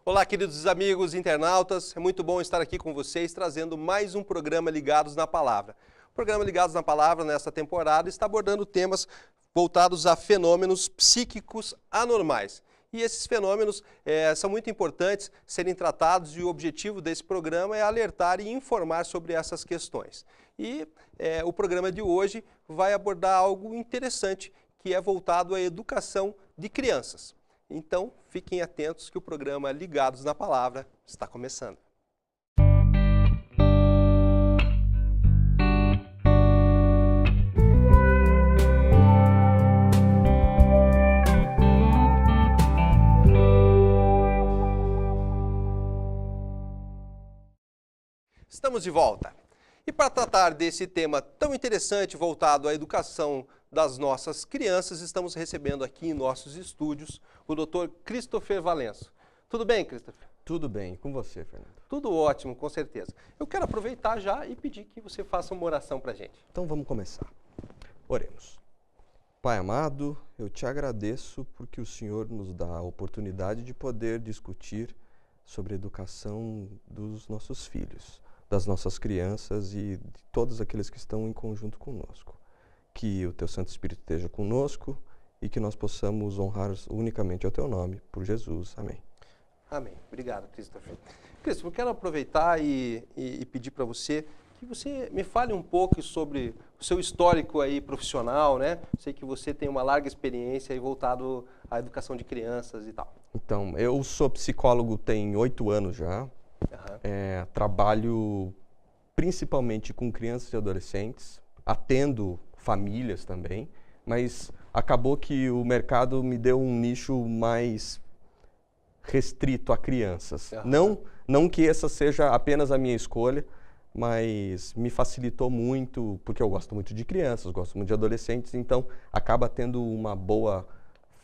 Olá, queridos amigos internautas, é muito bom estar aqui com vocês trazendo mais um programa Ligados na Palavra. O programa Ligados na Palavra, nesta temporada, está abordando temas voltados a fenômenos psíquicos anormais. E esses fenômenos são muito importantes serem tratados e o objetivo desse programa é alertar e informar sobre essas questões. E o programa de hoje vai abordar algo interessante, que é voltado à educação de crianças. Então, fiquem atentos que o programa Ligados na Palavra está começando. Estamos de volta. E para tratar desse tema tão interessante voltado à educação das nossas crianças, estamos recebendo aqui em nossos estúdios o Dr. Christopher Valenço. Tudo bem, Christopher? Tudo bem. E com você, Fernando? Tudo ótimo, com certeza. Eu quero aproveitar já e pedir que você faça uma oração para a gente. Então vamos começar. Oremos. Pai amado, eu te agradeço porque o Senhor nos dá a oportunidade de poder discutir sobre a educação dos nossos filhos, das nossas crianças e de todos aqueles que estão em conjunto conosco. Que o Teu Santo Espírito esteja conosco e que nós possamos honrar unicamente ao Teu nome, por Jesus. Amém. Amém. Obrigado, Christopher. Christopher, eu quero aproveitar e pedir para você que você me fale um pouco sobre o seu histórico aí profissional, né? Sei que você tem uma larga experiência aí voltado à educação de crianças e tal. Então, eu sou psicólogo tem 8 anos já. Trabalho principalmente com crianças e adolescentes, atendo famílias também, mas acabou que o mercado me deu um nicho mais restrito a crianças. Não que essa seja apenas a minha escolha, mas me facilitou muito, porque eu gosto muito de crianças, gosto muito de adolescentes, então acaba tendo uma boa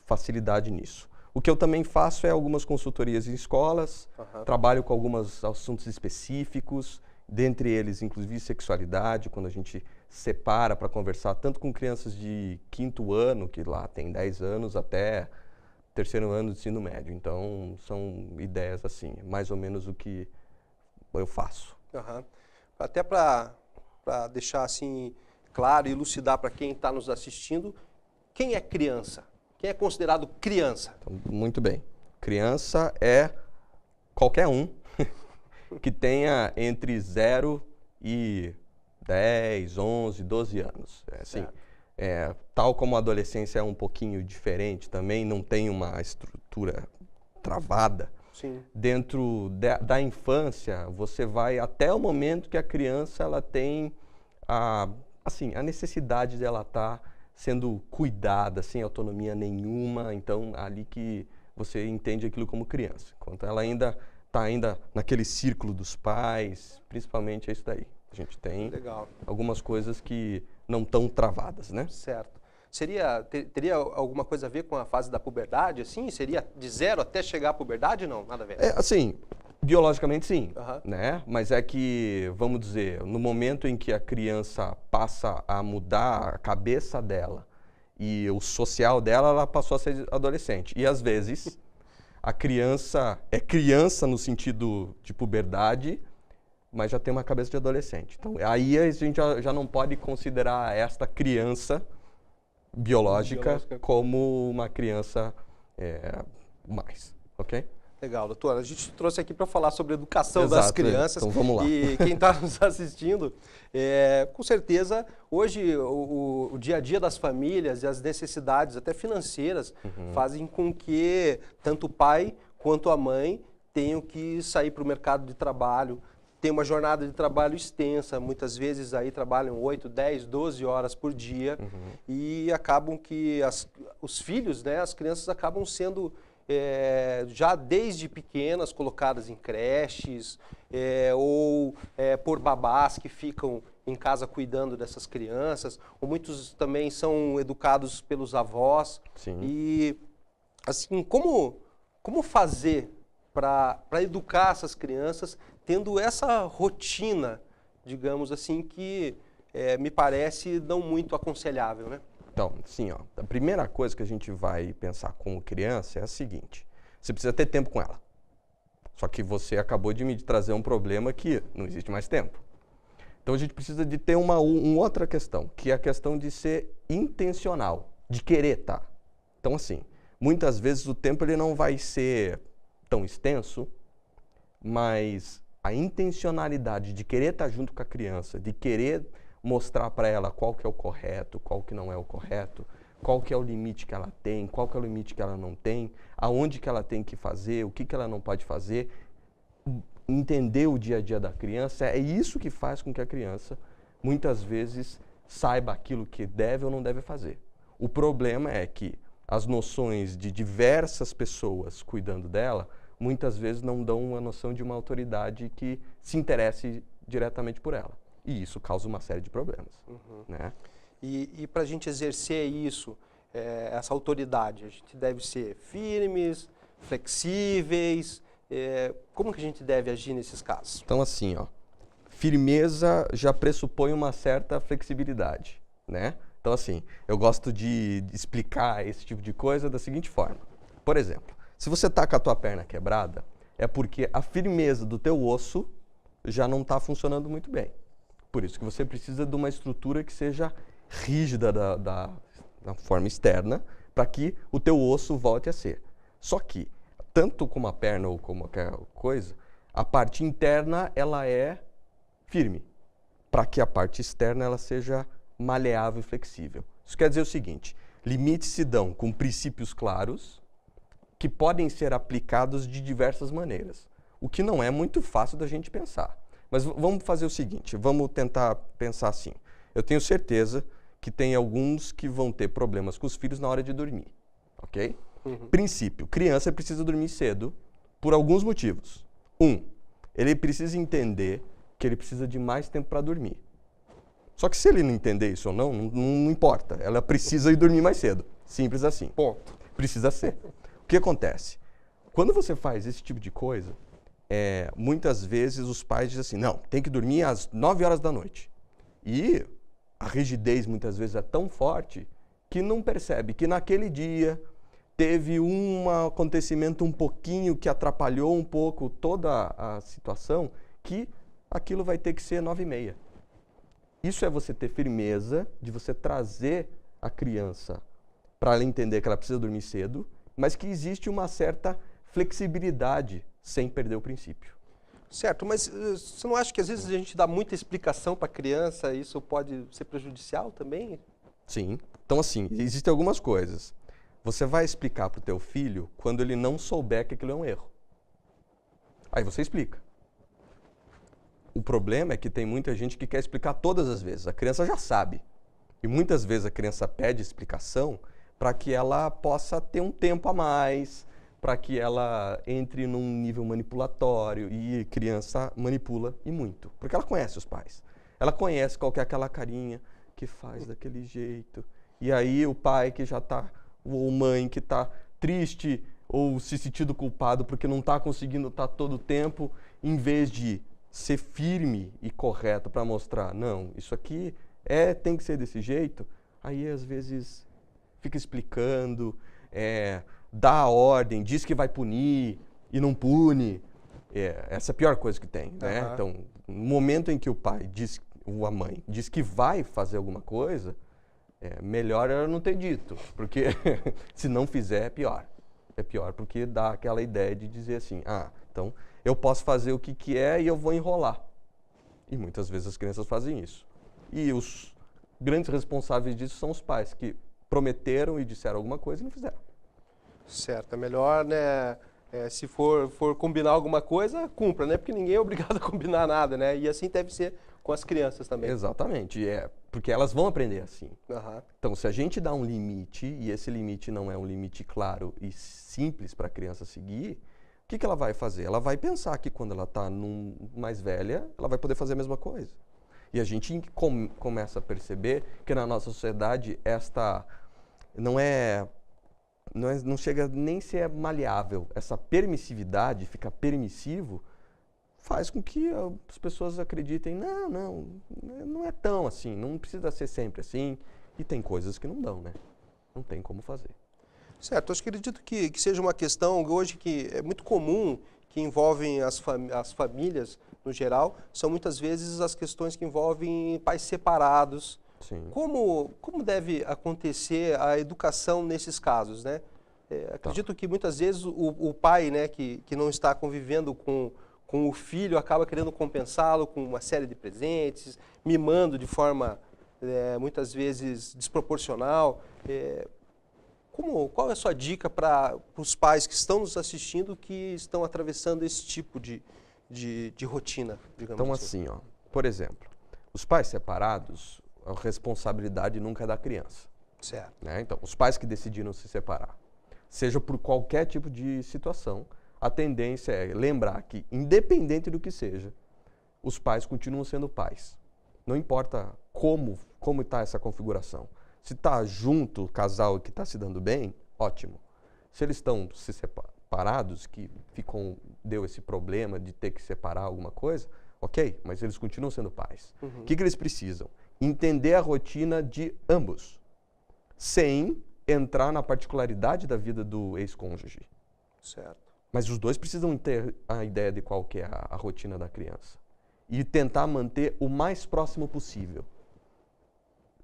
facilidade nisso. O que eu também faço é algumas consultorias em escolas, trabalho com alguns assuntos específicos, dentre eles, inclusive, sexualidade, quando a gente separa para conversar tanto com crianças de 5º ano, que lá tem 10 anos, até 3º ano de ensino médio. Então, são ideias assim, mais ou menos o que eu faço. Até para deixar assim claro e elucidar para quem está nos assistindo, quem é criança? Quem é considerado criança? Então, muito bem. Criança é qualquer um que tenha entre 0 e 10, 11, 12 anos. Tal como a adolescência é um pouquinho diferente também, não tem uma estrutura travada. Sim. Dentro da infância, você vai até o momento que a criança ela tem a necessidade de ela estar sendo cuidada, sem autonomia nenhuma. Então, ali que você entende aquilo como criança. Enquanto ela ainda está naquele círculo dos pais, principalmente é isso daí. A gente tem algumas coisas que não estão travadas, né? Certo. Teria alguma coisa a ver com a fase da puberdade, assim? Seria de 0 até chegar à puberdade? Não, nada a ver. Biologicamente sim, né? Mas é que, vamos dizer, no momento em que a criança passa a mudar a cabeça dela e o social dela, ela passou a ser adolescente. E às vezes a criança é criança no sentido de puberdade, mas já tem uma cabeça de adolescente. Então, aí a gente já não pode considerar esta criança biológica como uma criança mais, ok? Legal, doutor. A gente trouxe aqui para falar sobre a educação das crianças. Então, vamos lá. E quem está nos assistindo, com certeza, hoje o dia a dia das famílias e as necessidades, até financeiras, fazem com que tanto o pai quanto a mãe tenham que sair para o mercado de trabalho, tem uma jornada de trabalho extensa, muitas vezes aí trabalham 8, 10, 12 horas por dia e acabam que os filhos, né, as crianças acabam sendo já desde pequenas colocadas em creches ou por babás que ficam em casa cuidando dessas crianças, ou muitos também são educados pelos avós. Sim. E assim, como fazer para educar essas crianças tendo essa rotina, digamos assim, que me parece não muito aconselhável, né? Então, sim, ó, a primeira coisa que a gente vai pensar como criança é a seguinte: você precisa ter tempo com ela. Só que você acabou de me trazer um problema que não existe mais tempo. Então a gente precisa de ter uma outra questão, que é a questão de ser intencional, de querer estar. Então assim, muitas vezes o tempo ele não vai ser tão extenso, mas a intencionalidade de querer estar junto com a criança, de querer mostrar para ela qual que é o correto, qual que não é o correto, qual que é o limite que ela tem, qual que é o limite que ela não tem, aonde que ela tem que fazer, o que que ela não pode fazer, entender o dia a dia da criança, é isso que faz com que a criança, muitas vezes, saiba aquilo que deve ou não deve fazer. O problema é que as noções de diversas pessoas cuidando dela, muitas vezes não dão uma noção de uma autoridade que se interesse diretamente por ela. E isso causa uma série de problemas. Né? E para a gente exercer isso, essa autoridade, a gente deve ser firmes, flexíveis, como que a gente deve agir nesses casos? Então assim, ó, firmeza já pressupõe uma certa flexibilidade, né? Então assim, eu gosto de explicar esse tipo de coisa da seguinte forma. Por exemplo, se você está com a tua perna quebrada, é porque a firmeza do teu osso já não está funcionando muito bem. Por isso que você precisa de uma estrutura que seja rígida da forma externa, para que o teu osso volte a ser. Só que, tanto como a perna ou como qualquer coisa, a parte interna ela é firme, para que a parte externa ela seja maleável e flexível. Isso quer dizer o seguinte, limites se dão com princípios claros, que podem ser aplicados de diversas maneiras, o que não é muito fácil da gente pensar. Mas vamos fazer o seguinte, vamos tentar pensar assim. Eu tenho certeza que tem alguns que vão ter problemas com os filhos na hora de dormir, ok? Princípio, criança precisa dormir cedo por alguns motivos. Ele precisa entender que ele precisa de mais tempo para dormir. Só que se ele não entender isso ou não importa. Ela precisa ir dormir mais cedo. Simples assim. Ponto. Precisa ser. O que acontece? Quando você faz esse tipo de coisa, muitas vezes os pais dizem assim, não, tem que dormir às 9 horas da noite. E a rigidez muitas vezes é tão forte que não percebe que naquele dia teve um acontecimento um pouquinho que atrapalhou um pouco toda a situação, que aquilo vai ter que ser 9h30. Isso é você ter firmeza de você trazer a criança para ela entender que ela precisa dormir cedo, mas que existe uma certa flexibilidade sem perder o princípio. Certo, mas você não acha que às vezes a gente dá muita explicação para a criança e isso pode ser prejudicial também? Sim. Então assim, existem algumas coisas. Você vai explicar para o teu filho quando ele não souber que aquilo é um erro. Aí você explica. O problema é que tem muita gente que quer explicar todas as vezes. A criança já sabe. E muitas vezes a criança pede explicação para que ela possa ter um tempo a mais, para que ela entre num nível manipulatório. E a criança manipula e muito. Porque ela conhece os pais. Ela conhece qual que é aquela carinha que faz daquele jeito. E aí o pai que já está, ou mãe que está triste ou se sentindo culpado porque não está conseguindo estar todo o tempo, em vez de ser firme e correto para mostrar, não, isso aqui tem que ser desse jeito, aí às vezes fica explicando, dá a ordem, diz que vai punir e não pune. Essa é a pior coisa que tem, né? Então, no momento em que o pai diz, ou a mãe diz que vai fazer alguma coisa, melhor ela não ter dito, porque se não fizer é pior. É pior porque dá aquela ideia de dizer assim, então eu posso fazer o que é e eu vou enrolar. E muitas vezes as crianças fazem isso. E os grandes responsáveis disso são os pais, que prometeram e disseram alguma coisa e não fizeram. Certo, é melhor, né, se for combinar alguma coisa, cumpra, né? Porque ninguém é obrigado a combinar nada, né? E assim deve ser com as crianças também. Exatamente, porque elas vão aprender assim. Então, se a gente dá um limite, e esse limite não é um limite claro e simples para a criança seguir, o que ela vai fazer? Ela vai pensar que quando ela está mais velha, ela vai poder fazer a mesma coisa. E a gente começa a perceber que na nossa sociedade esta não chega nem a ser maleável. Essa permissividade, ficar permissivo, faz com que as pessoas acreditem, não é tão assim, não precisa ser sempre assim. E tem coisas que não dão, né? Não tem como fazer. Certo, eu acredito que seja uma questão hoje que é muito comum que envolvem as famílias no geral são muitas vezes as questões que envolvem pais separados. Sim. Como deve acontecer a educação nesses casos, né? Acredito que muitas vezes o pai, né, que não está convivendo com o filho, acaba querendo compensá-lo com uma série de presentes, mimando de forma muitas vezes desproporcional. Qual é a sua dica para os pais que estão nos assistindo que estão atravessando esse tipo de rotina, digamos então, assim? ó, por exemplo, os pais separados, a responsabilidade nunca é da criança. Certo. Né? Então, os pais que decidiram se separar, seja por qualquer tipo de situação, a tendência é lembrar que, independente do que seja, os pais continuam sendo pais. Não importa como está essa configuração. Se está junto o casal que está se dando bem, ótimo. Se eles estão se separados, que deu esse problema de ter que separar alguma coisa, ok, mas eles continuam sendo pais. O que eles precisam? Entender a rotina de ambos, sem entrar na particularidade da vida do ex-cônjuge. Certo. Mas os dois precisam ter a ideia de qual que é a rotina da criança. E tentar manter o mais próximo possível.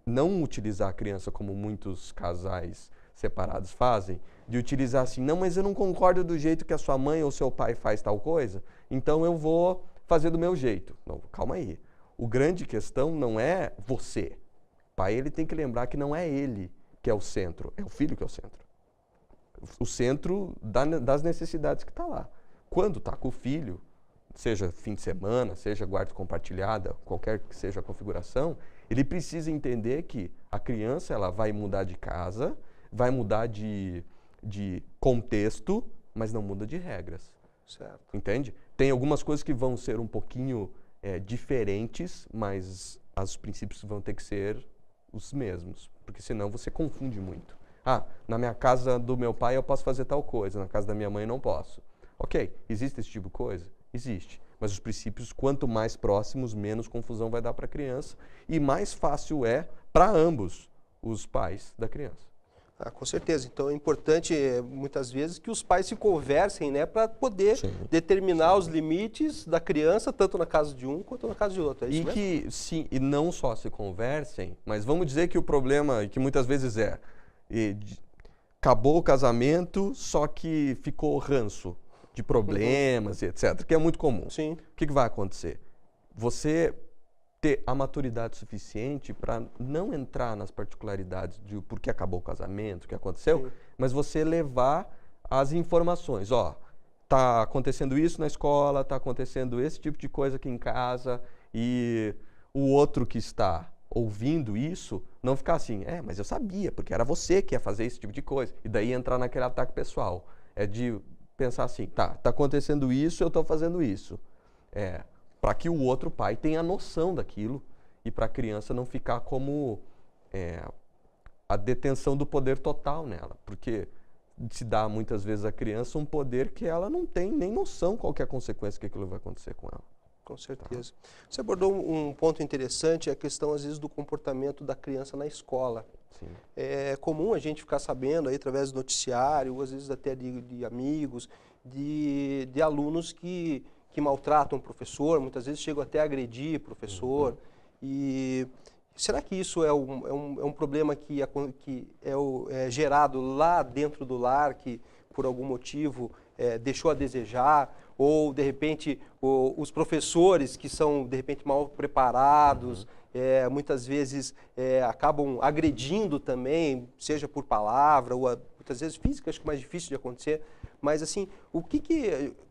Não utilizar a criança como muitos casais separados fazem, de utilizar assim, não, mas eu não concordo do jeito que a sua mãe ou seu pai faz tal coisa, então eu vou fazer do meu jeito. Não, calma aí. O grande questão não é você. O pai, ele tem que lembrar que não é ele que é o centro, é o filho que é o centro. O centro das necessidades que está lá. Quando está com o filho, seja fim de semana, seja guarda compartilhada, qualquer que seja a configuração, ele precisa entender que a criança ela vai mudar de casa, vai mudar de contexto, mas não muda de regras. Certo. Entende? Tem algumas coisas que vão ser um pouquinho diferentes, mas os princípios vão ter que ser os mesmos, porque senão você confunde muito. Ah, na minha casa do meu pai eu posso fazer tal coisa, na casa da minha mãe não posso. Ok, existe esse tipo de coisa? Existe. Mas os princípios, quanto mais próximos, menos confusão vai dar para a criança e mais fácil é para ambos os pais da criança. Com certeza. Então é importante, muitas vezes, que os pais se conversem, né, para poder determinar os limites da criança, tanto na casa de um quanto na casa de outro. É isso mesmo? Sim, e não só se conversem, mas vamos dizer que o problema, que muitas vezes acabou o casamento, só que ficou ranço de problemas, etc., que é muito comum. Sim. O que vai acontecer? Você ter a maturidade suficiente para não entrar nas particularidades de por que acabou o casamento, o que aconteceu, mas você levar as informações. Ó, tá acontecendo isso na escola, tá acontecendo esse tipo de coisa aqui em casa, e o outro que está ouvindo isso, não ficar assim, mas eu sabia, porque era você que ia fazer esse tipo de coisa. E daí entrar naquele ataque pessoal. É de pensar assim, tá acontecendo isso, eu estou fazendo isso. Para que o outro pai tenha noção daquilo e para a criança não ficar como a detenção do poder total nela. Porque se dá muitas vezes à criança um poder que ela não tem nem noção qual que é a consequência que aquilo vai acontecer com ela. Com certeza. Você abordou um ponto interessante, a questão às vezes do comportamento da criança na escola. Sim. É comum a gente ficar sabendo aí através do noticiário, às vezes até de amigos, de alunos que maltratam o professor, muitas vezes chegam até a agredir o professor. E será que isso é um problema que é gerado lá dentro do lar, que por algum motivo deixou a desejar? Ou, de repente, os professores que são, de repente, mal preparados, muitas vezes acabam agredindo também, seja por palavra, ou muitas vezes física, acho que é mais difícil de acontecer. Mas, assim,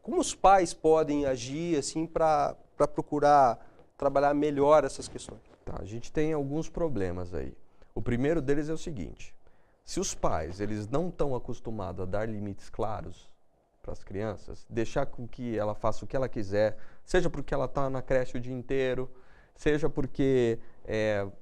como os pais podem agir, assim, para procurar trabalhar melhor essas questões? Tá, a gente tem alguns problemas aí. O primeiro deles é o seguinte, se os pais eles não estão acostumados a dar limites claros para as crianças, deixar com que ela faça o que ela quiser, seja porque ela está na creche o dia inteiro, seja porque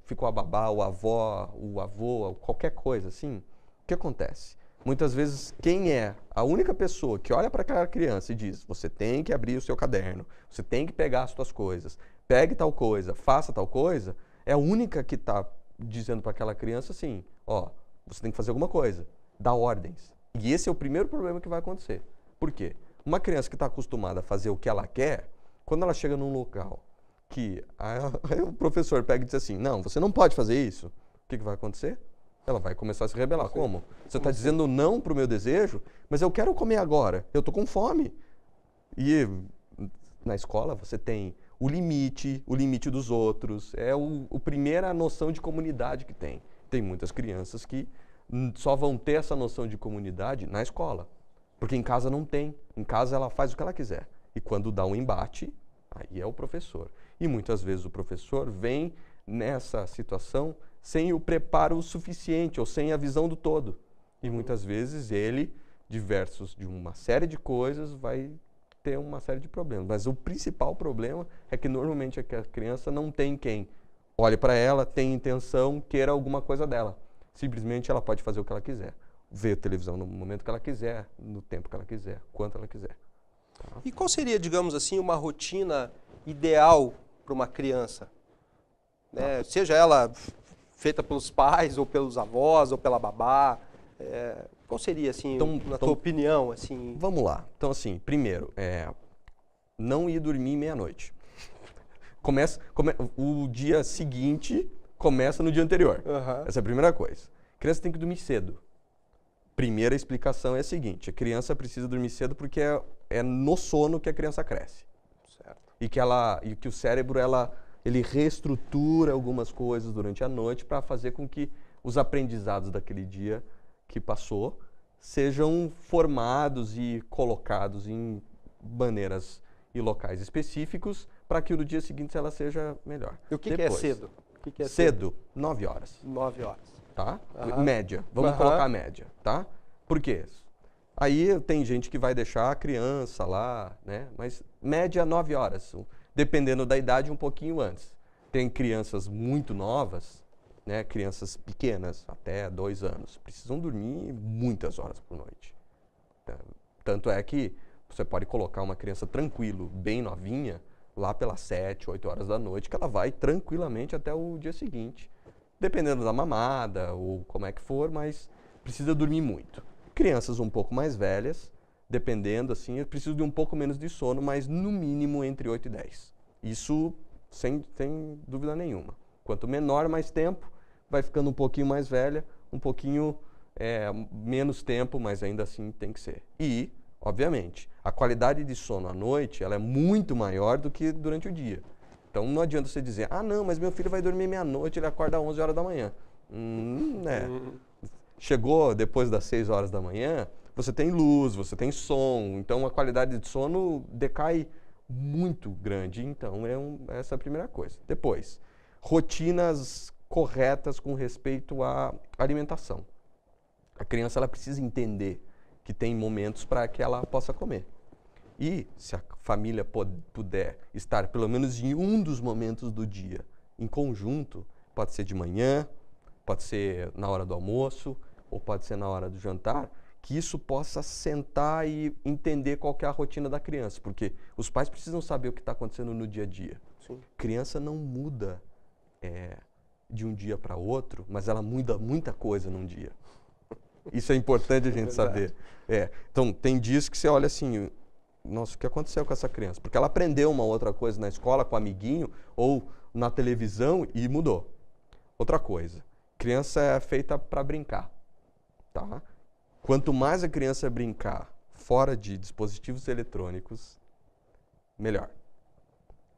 ficou a babá, o avô, qualquer coisa assim, o que acontece? Muitas vezes, quem é a única pessoa que olha para aquela criança e diz, você tem que abrir o seu caderno, você tem que pegar as suas coisas, pegue tal coisa, faça tal coisa, é a única que está dizendo para aquela criança assim, ó, você tem que fazer alguma coisa, dá ordens. E esse é o primeiro problema que vai acontecer. Por quê? Uma criança que está acostumada a fazer o que ela quer, quando ela chega num local que aí o professor pega e diz assim, não, você não pode fazer isso, o que vai acontecer? Ela vai começar a se rebelar. Como? Você está dizendo não para o meu desejo, mas eu quero comer agora, eu estou com fome. E na escola você tem o limite dos outros, é a primeira noção de comunidade que tem. Tem muitas crianças que só vão ter essa noção de comunidade na escola, porque em casa não tem. Em casa ela faz o que ela quiser. E quando dá um embate, aí é o professor. E muitas vezes o professor vem nessa situação sem o preparo suficiente ou sem a visão do todo. E muitas vezes ele, de uma série de coisas, vai ter uma série de problemas. Mas o principal problema é que normalmente a criança não tem quem olhe para ela, tem intenção, queira alguma coisa dela. Simplesmente ela pode fazer o que ela quiser. Ver televisão no momento que ela quiser, no tempo que ela quiser, quanto ela quiser. Tá? E qual seria, digamos assim, uma rotina ideal para uma criança? Né? Seja ela feita pelos pais, ou pelos avós, ou pela babá. Qual seria, assim, na tua opinião? Assim? Vamos lá. Então, assim, primeiro, não ir dormir meia-noite. O dia seguinte começa no dia anterior. Uhum. Essa é a primeira coisa. A criança tem que dormir cedo. Primeira explicação é a seguinte, a criança precisa dormir cedo porque é no sono que a criança cresce. Certo. E que o cérebro, ele reestrutura algumas coisas durante a noite para fazer com que os aprendizados daquele dia que passou sejam formados e colocados em maneiras e locais específicos para que no dia seguinte ela seja melhor. E o que é cedo? Cedo, 9 horas. 9 horas. Tá? Uhum. Média. Vamos colocar a média, tá? Por quê? Aí tem gente que vai deixar a criança lá, né? Mas média 9 horas. Dependendo da idade, um pouquinho antes. Tem crianças muito novas, né? Crianças pequenas, até 2 anos, precisam dormir muitas horas por noite. Tanto é que você pode colocar uma criança tranquilo, bem novinha, lá pelas 7, 8 horas da noite, que ela vai tranquilamente até o dia seguinte. Dependendo da mamada ou como é que for, mas precisa dormir muito. Crianças um pouco mais velhas, dependendo assim, precisam de um pouco menos de sono, mas no mínimo entre 8 e 10. Isso sem dúvida nenhuma. Quanto menor, mais tempo, vai ficando um pouquinho mais velha, um pouquinho menos tempo, mas ainda assim tem que ser. E, obviamente, a qualidade de sono à noite ela é muito maior do que durante o dia. Então não adianta você dizer, não, mas meu filho vai dormir meia-noite, ele acorda às 11 horas da manhã. Chegou depois das 6 horas da manhã, você tem luz, você tem som, então a qualidade de sono decai muito grande. Então essa é a primeira coisa. Depois, rotinas corretas com respeito à alimentação. A criança ela precisa entender que tem momentos para que ela possa comer. E se a família puder estar pelo menos em um dos momentos do dia em conjunto, pode ser de manhã, pode ser na hora do almoço, ou pode ser na hora do jantar, que isso possa sentar e entender qual que é a rotina da criança, porque os pais precisam saber o que está acontecendo no dia a dia. Sim. Criança não muda de um dia para outro, mas ela muda muita coisa num dia. Isso é importante a gente saber. Então, tem dias que você olha assim, nossa, o que aconteceu com essa criança? Porque ela aprendeu uma outra coisa na escola com o amiguinho ou na televisão e mudou. Outra coisa, criança é feita para brincar, tá? Quanto mais a criança brincar fora de dispositivos eletrônicos, melhor.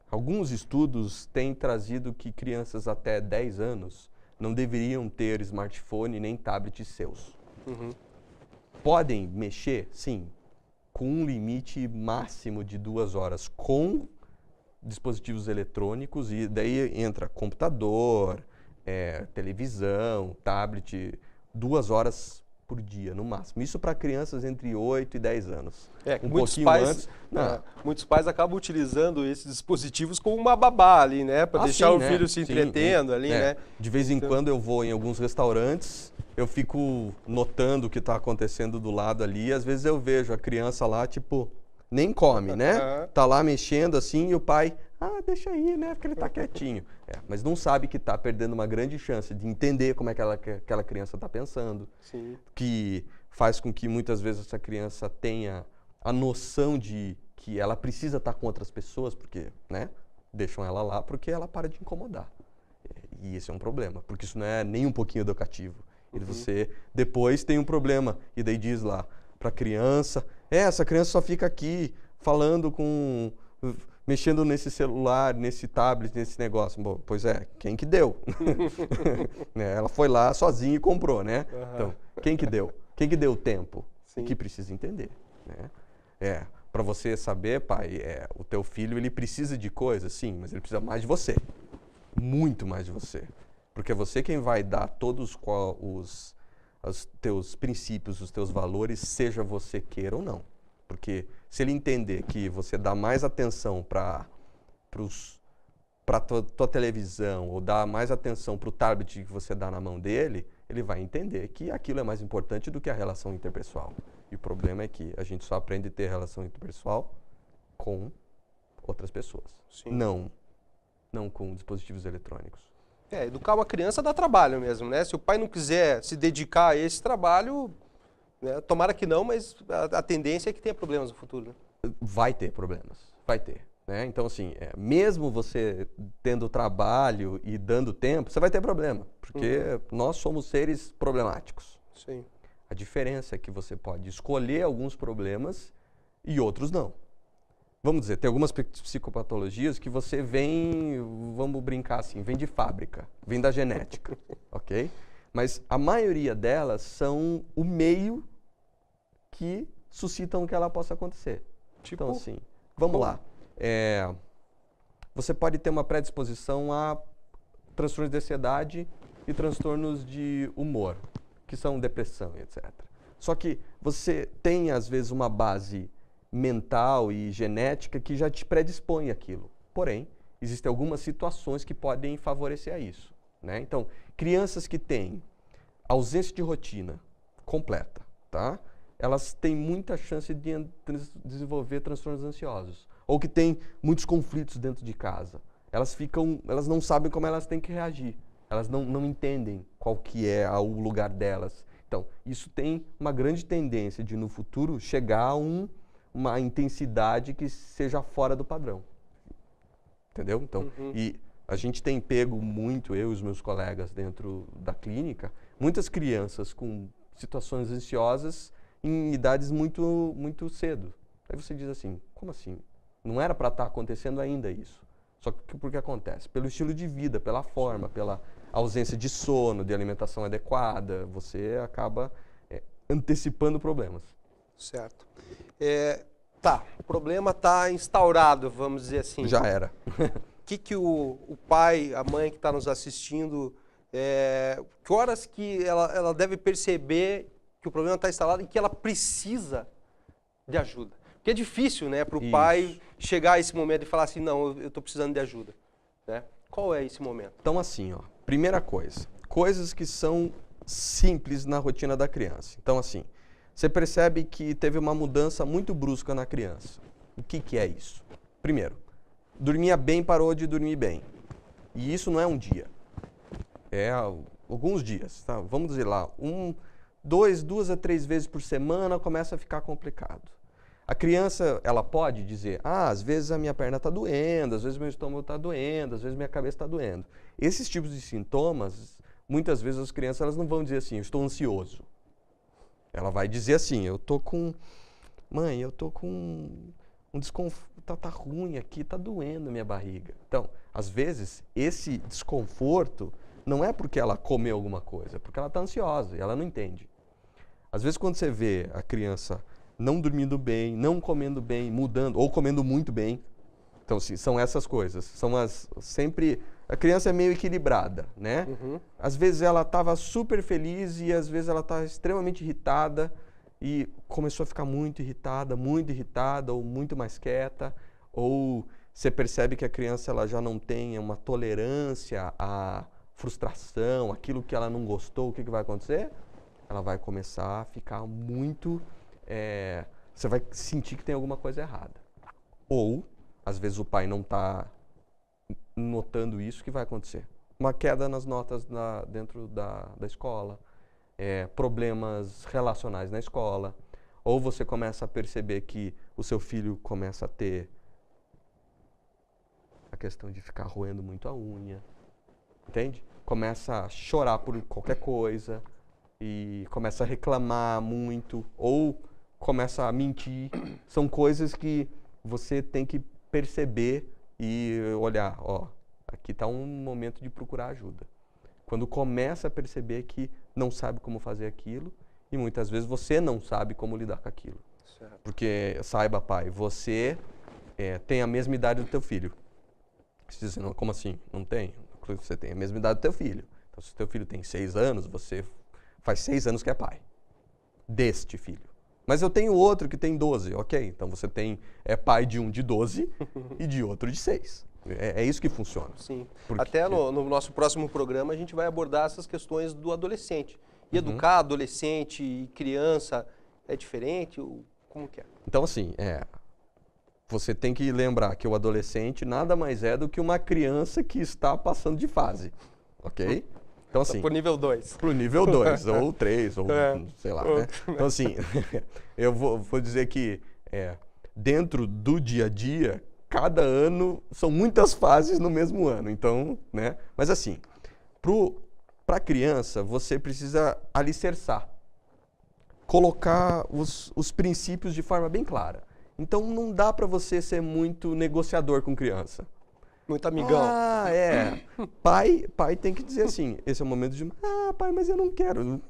Alguns estudos têm trazido que crianças até 10 anos não deveriam ter smartphone nem tablet seus. Uhum. Podem mexer? Sim. Com um limite máximo de 2 horas com dispositivos eletrônicos e daí entra computador, televisão, tablet, 2 horas por dia no máximo. Isso para crianças entre 8 e 10 anos. Muitos pais acabam utilizando esses dispositivos como uma babá ali, né? Para deixar o filho se entretendo ali, né? De vez em quando eu vou em alguns restaurantes, eu fico notando o que está acontecendo do lado ali, e às vezes eu vejo a criança lá, tipo, nem come, né? Tá lá mexendo assim e o pai, deixa aí, né? Porque ele tá quietinho. Mas não sabe que tá perdendo uma grande chance de entender como é que aquela criança tá pensando. Sim. Que faz com que muitas vezes essa criança tenha a noção de que ela precisa estar com outras pessoas, porque, né, deixam ela lá porque ela para de incomodar. E esse é um problema, porque isso não é nem um pouquinho educativo. E você depois tem um problema, e daí diz lá para a criança, essa criança só fica aqui falando mexendo nesse celular, nesse tablet, nesse negócio. Bom, pois é, quem que deu? Né, ela foi lá sozinha e comprou, né? Então, quem que deu? Quem que deu o tempo? Sim. O que precisa entender, né? Para você saber, pai, o teu filho, ele precisa de coisas, sim, mas ele precisa mais de você. Muito mais de você. Porque é você quem vai dar todos os teus princípios, os teus valores, seja você queira ou não. Porque se ele entender que você dá mais atenção para tua televisão ou dá mais atenção para o tablet que você dá na mão dele, ele vai entender que aquilo é mais importante do que a relação interpessoal. E o problema é que a gente só aprende a ter relação interpessoal com outras pessoas. Sim. Não com dispositivos eletrônicos. Educar uma criança dá trabalho mesmo, né? Se o pai não quiser se dedicar a esse trabalho, né, tomara que não, mas a tendência é que tenha problemas no futuro, né? Vai ter problemas, vai ter. Né? Então, assim, mesmo você tendo trabalho e dando tempo, você vai ter problema, porque nós somos seres problemáticos. Sim. A diferença é que você pode escolher alguns problemas e outros não. Vamos dizer, tem algumas psicopatologias que você vem, vamos brincar assim, vem de fábrica, vem da genética, ok? Mas a maioria delas são o meio que suscitam que ela possa acontecer. Tipo? Então, assim, vamos lá. Você pode ter uma predisposição a transtornos de ansiedade e transtornos de humor, que são depressão, etc. Só que você tem, às vezes, uma base mental e genética que já te predispõe àquilo. Porém, existem algumas situações que podem favorecer a isso, né? Então, crianças que têm ausência de rotina completa, tá? Elas têm muita chance de desenvolver transtornos ansiosos. Ou que têm muitos conflitos dentro de casa. Elas não sabem como elas têm que reagir. Elas não entendem qual que é o lugar delas. Então, isso tem uma grande tendência de, no futuro, chegar a uma intensidade que seja fora do padrão. Entendeu? Então, e a gente tem pego muito, eu e os meus colegas dentro da clínica, muitas crianças com situações ansiosas em idades muito, muito cedo. Aí você diz assim, como assim? Não era para estar acontecendo ainda isso. Só que por que acontece? Pelo estilo de vida, pela forma, pela ausência de sono, de alimentação adequada, você acaba antecipando problemas. Certo. O problema está instaurado, vamos dizer assim. Já era. Que o pai, a mãe que está nos assistindo, que horas que ela deve perceber que o problema está instalado e que ela precisa de ajuda? Porque é difícil, né, para o pai chegar a esse momento e falar assim, não, eu estou precisando de ajuda, né? Qual é esse momento? Então, assim, primeira coisa, coisas que são simples na rotina da criança. Então, assim, você percebe que teve uma mudança muito brusca na criança. O que é isso? Primeiro, dormia bem, parou de dormir bem. E isso não é um dia. É alguns dias, tá? Vamos dizer lá, 2 a 3 vezes por semana começa a ficar complicado. A criança, ela pode dizer, às vezes a minha perna está doendo, às vezes meu estômago está doendo, às vezes minha cabeça está doendo. Esses tipos de sintomas, muitas vezes as crianças elas não vão dizer assim, eu estou ansioso. Ela vai dizer assim, mãe, eu estou com um desconforto, tá ruim aqui, tá doendo minha barriga. Então, às vezes, esse desconforto não é porque ela comeu alguma coisa, é porque ela está ansiosa e ela não entende. Às vezes, quando você vê a criança não dormindo bem, não comendo bem, mudando, ou comendo muito bem. Então, assim, são essas coisas. Sempre... A criança é meio equilibrada, né? Às vezes ela estava super feliz e às vezes ela está extremamente irritada e começou a ficar muito irritada, ou muito mais quieta. Ou você percebe que a criança ela já não tem uma tolerância à frustração, aquilo que ela não gostou, o que vai acontecer? Ela vai começar a ficar muito... você vai sentir que tem alguma coisa errada. Ou, às vezes o pai não está notando isso, o que vai acontecer? Uma queda nas notas dentro da escola, problemas relacionais na escola, ou você começa a perceber que o seu filho começa a ter a questão de ficar roendo muito a unha, entende? Começa a chorar por qualquer coisa e começa a reclamar muito ou começa a mentir. São coisas que você tem que perceber e olhar, ó, aqui está um momento de procurar ajuda. Quando começa a perceber que não sabe como fazer aquilo e muitas vezes você não sabe como lidar com aquilo. Certo. Porque, saiba, pai, você tem a mesma idade do teu filho. Você diz, não, como assim? Não tem? Você tem a mesma idade do teu filho. Então, se o teu filho tem 6 anos, você faz 6 anos que é pai deste filho. Mas eu tenho outro que tem 12, ok? Então você é pai de um de 12 e de outro de 6. É isso que funciona. Sim. Porque... Até no nosso próximo programa a gente vai abordar essas questões do adolescente. E educar adolescente e criança é diferente? Como que é? Então, assim, você tem que lembrar que o adolescente nada mais é do que uma criança que está passando de fase, ok? Então, assim, pro nível 2. Pro nível 2, ou 3, ou sei lá, né? Então, assim, eu vou dizer que dentro do dia a dia, cada ano são muitas fases no mesmo ano, então, né? Mas assim, para a criança, você precisa alicerçar, colocar os princípios de forma bem clara. Então, não dá para você ser muito negociador com criança. Muito amigão. Pai tem que dizer assim, esse é o momento de... pai, mas eu não quero.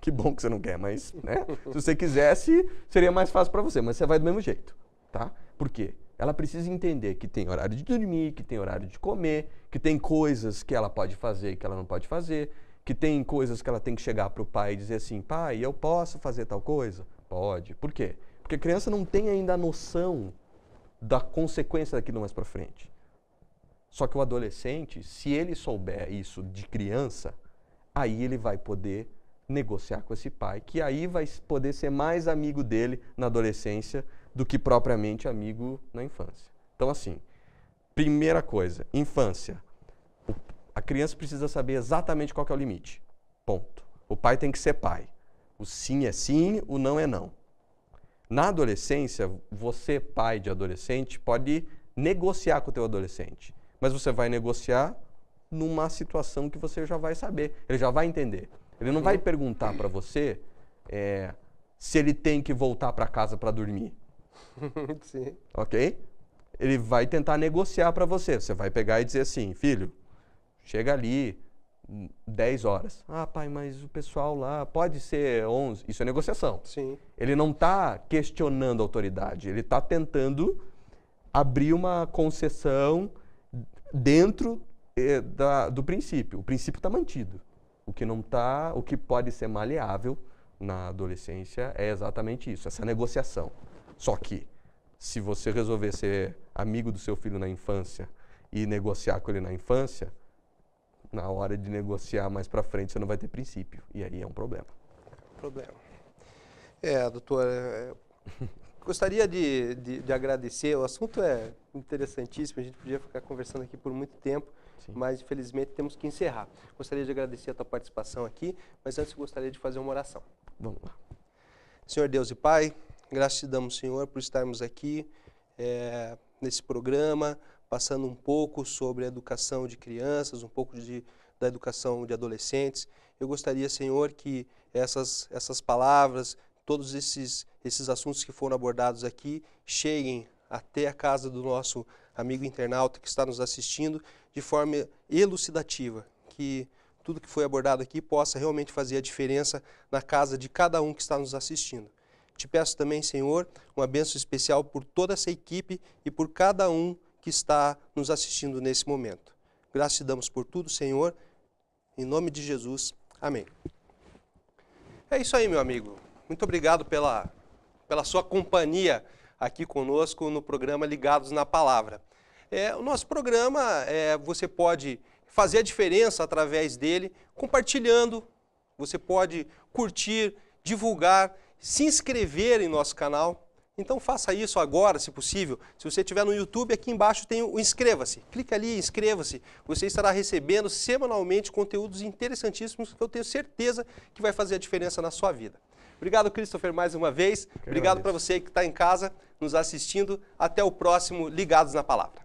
Que bom que você não quer, mas, né? Se você quisesse, seria mais fácil para você, mas você vai do mesmo jeito, tá? Por quê? Ela precisa entender que tem horário de dormir, que tem horário de comer, que tem coisas que ela pode fazer e que ela não pode fazer, que tem coisas que ela tem que chegar para o pai e dizer assim, pai, eu posso fazer tal coisa? Pode. Por quê? Porque a criança não tem ainda a noção da consequência daquilo mais para frente. Só que o adolescente, se ele souber isso de criança, aí ele vai poder negociar com esse pai, que aí vai poder ser mais amigo dele na adolescência do que propriamente amigo na infância. Então, assim, primeira coisa, infância. A criança precisa saber exatamente qual que é o limite. Ponto. O pai tem que ser pai. O sim é sim, o não é não. Na adolescência, você, pai de adolescente, pode negociar com o teu adolescente. Mas você vai negociar numa situação que você já vai saber. Ele já vai entender. Ele não vai perguntar para você se ele tem que voltar para casa para dormir. Sim. Ok? Ele vai tentar negociar para você. Você vai pegar e dizer assim, filho, chega ali 10 horas. Pai, mas o pessoal lá pode ser 11. Isso é negociação. Sim. Ele não está questionando a autoridade. Ele está tentando abrir uma concessão dentro do princípio. O princípio está mantido. O que pode ser maleável na adolescência é exatamente isso, essa negociação. Só que, se você resolver ser amigo do seu filho na infância e negociar com ele na infância, na hora de negociar mais para frente você não vai ter princípio. E aí é um problema. Doutor, gostaria de agradecer. O assunto é interessantíssimo, a gente podia ficar conversando aqui por muito tempo. Sim. Mas infelizmente temos que encerrar. Gostaria de agradecer a tua participação aqui, mas antes gostaria de fazer uma oração. Vamos lá. Senhor Deus e Pai, graças te damos, Senhor, por estarmos aqui nesse programa, passando um pouco sobre a educação de crianças, um pouco da educação de adolescentes. Eu gostaria, Senhor, que essas palavras, todos esses assuntos que foram abordados aqui, cheguem até a casa do nosso amigo internauta que está nos assistindo de forma elucidativa, que tudo que foi abordado aqui possa realmente fazer a diferença na casa de cada um que está nos assistindo. Te peço também, Senhor, uma bênção especial por toda essa equipe e por cada um que está nos assistindo nesse momento. Graças te damos por tudo, Senhor, em nome de Jesus. Amém. É isso aí, meu amigo. Muito obrigado pela sua companhia aqui conosco no programa Ligados na Palavra. O nosso programa, você pode fazer a diferença através dele, compartilhando, você pode curtir, divulgar, se inscrever em nosso canal. Então faça isso agora, se possível. Se você estiver no YouTube, aqui embaixo tem o inscreva-se. Clica ali, inscreva-se. Você estará recebendo semanalmente conteúdos interessantíssimos que eu tenho certeza que vai fazer a diferença na sua vida. Obrigado, Christopher, mais uma vez. Obrigado para você que está em casa nos assistindo. Até o próximo Ligados na Palavra.